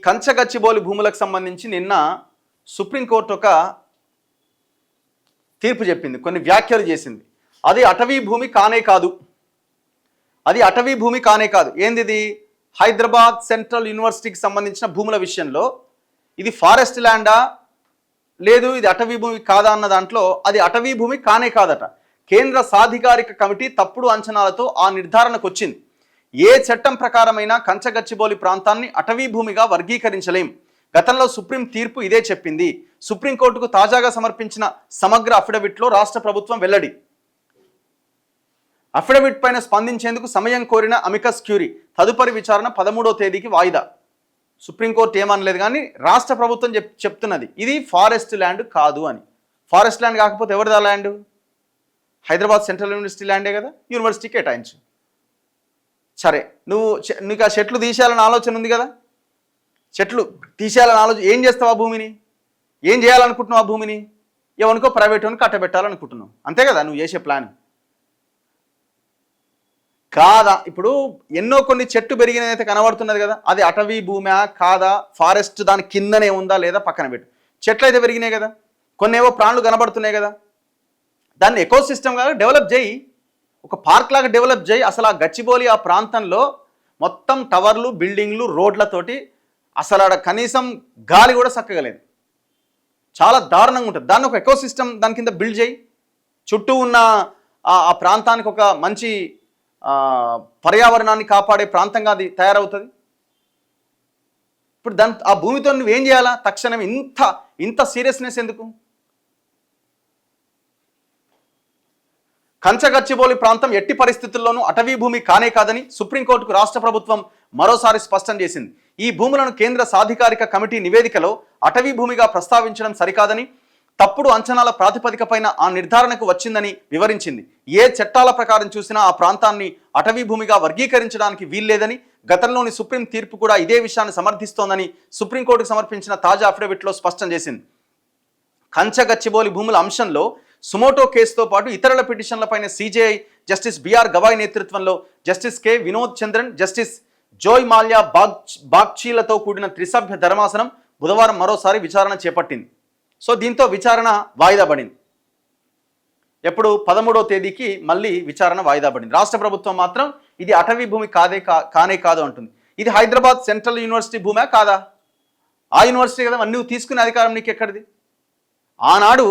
కంచగచ్చిబౌలి భూములకు సంబంధించి నిన్న సుప్రీంకోర్టు ఒక తీర్పు చెప్పింది, కొన్ని వ్యాఖ్యలు చేసింది. అది అటవీ భూమి కానే కాదు, అది అటవీ భూమి కానే కాదు. ఏంది? హైదరాబాద్ సెంట్రల్ యూనివర్సిటీకి సంబంధించిన భూముల విషయంలో ఇది ఫారెస్ట్ ల్యాండా లేదు ఇది అటవీ భూమి కాదా అన్న దాంట్లో అది అటవీ భూమి కానే కాదట. కేంద్ర సాధికారిక కమిటీ తప్పుడు అంచనాలతో ఆ నిర్ధారణకు వచ్చింది. ఏ చట్టం ప్రకారమైనా కంచగచ్చిబౌలి ప్రాంతాన్ని అటవీ భూమిగా వర్గీకరించలేం. గతంలో సుప్రీం తీర్పు ఇదే చెప్పింది. సుప్రీంకోర్టుకు తాజాగా సమర్పించిన సమగ్ర అఫిడవిట్లో రాష్ట్ర ప్రభుత్వం వెల్లడి. అఫిడవిట్ పైన స్పందించేందుకు సమయం కోరిన అమికస్ క్యూరీ తదుపరి విచారణ 13వ తేదీకి వాయిదా. సుప్రీంకోర్టు ఏమనలేదు కానీ రాష్ట్ర ప్రభుత్వం చెప్తున్నది ఇది ఫారెస్ట్ ల్యాండ్ కాదు అని. ఫారెస్ట్ ల్యాండ్ కాకపోతే ఎవరిదా ల్యాండ్? హైదరాబాద్ సెంట్రల్ యూనివర్సిటీ ల్యాండే కదా, యూనివర్సిటీకి కేటాయించు. సరే, నీకు ఆ చెట్లు తీసేయాలని ఆలోచన ఉంది కదా, చెట్లు తీసేయాలని ఆలోచన. ఏం చేస్తావు ఆ భూమిని? ఏం చేయాలనుకుంటున్నావు ఆ భూమిని? ఎవరికో ప్రైవేట్ వానికి కట్టబెట్టాలనుకుంటున్నావు, అంతే కదా నువ్వు చేసే ప్లాన్ కాదా? ఇప్పుడు ఎన్నో కొన్ని చెట్టు పెరిగినైతే కనబడుతున్నది కదా, అది అటవీ భూమా కాదా, ఫారెస్ట్ దాని కిందనే ఉందా లేదా పక్కన పెట్టు. చెట్లు అయితే పెరిగినాయి కదా, కొన్ని ఏవో ప్రాణులు కనబడుతున్నాయి కదా, దాన్ని ఎకో సిస్టమ్గా డెవలప్ చేయి, ఒక పార్క్ లాగా డెవలప్ చేయి. అసలు ఆ గచ్చిబౌలి ఆ ప్రాంతంలో మొత్తం టవర్లు బిల్డింగ్లు రోడ్లతోటి అసలు ఆడ కనీసం గాలి కూడా చక్కగలేదు, చాలా దారుణంగా ఉంటుంది. దాన్ని ఒక ఎకో సిస్టమ్ దాని కింద బిల్డ్ చేయి, చుట్టూ ఉన్న ఆ ప్రాంతానికి ఒక మంచి పర్యావరణాన్ని కాపాడే ప్రాంతంగా అది తయారవుతుంది. ఇప్పుడు ఆ భూమితో నువ్వేం చేయాలా? తక్షణం ఇంత సీరియస్నెస్ ఎందుకు? కంచగచ్చిబౌలి ప్రాంతం ఎట్టి పరిస్థితుల్లోనూ అటవీ భూమి కానే కాదని సుప్రీంకోర్టుకు రాష్ట్ర ప్రభుత్వం మరోసారి స్పష్టం చేసింది. ఈ భూములను కేంద్ర సాధికారిక కమిటీ నివేదికలో అటవీ భూమిగా ప్రస్తావించడం సరికాదని, తప్పుడు అంచనాల ప్రాతిపదికపైన ఆ నిర్ధారణకు వచ్చిందని వివరించింది. ఏ చట్టాల ప్రకారం చూసినా ఆ ప్రాంతాన్ని అటవీ భూమిగా వర్గీకరించడానికి వీల్లేదని, గతంలోని సుప్రీం తీర్పు కూడా ఇదే విషయాన్ని సమర్థిస్తోందని సుప్రీంకోర్టుకు సమర్పించిన తాజా అఫిడవిట్లో స్పష్టం చేసింది. కంచగచ్చిబౌలి భూముల అంశంలో సుమోటో కేసుతో పాటు ఇతరుల పిటిషన్లపైన సిజేఐ జస్టిస్ బిఆర్ గవాయ్ నేతృత్వంలో justice K Vinod Chandran, justice Joymalya బాగ్చీలతో కూడిన త్రిసభ్య ధర్మాసనం బుధవారం మరోసారి విచారణ చేపట్టింది. సో దీంతో విచారణ వాయిదా పడింది. ఎప్పుడు 13వ తేదీకి మళ్ళీ విచారణ వాయిదా పడింది. రాష్ట్ర ప్రభుత్వం మాత్రం ఇది అటవీ భూమి కానే కాదు అంటుంది. ఇది హైదరాబాద్ సెంట్రల్ యూనివర్సిటీ భూమే కాదా? ఆ యూనివర్సిటీ కదా, నువ్వు తీసుకునే అధికారం నీకు ఎక్కడిది? ఆనాడు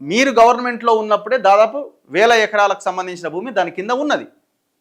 మీరు గవర్నమెంట్లో ఉన్నప్పుడే దాదాపు 1000 ఎకరాలకు సంబంధించిన భూమి దాని కింద ఉన్నది.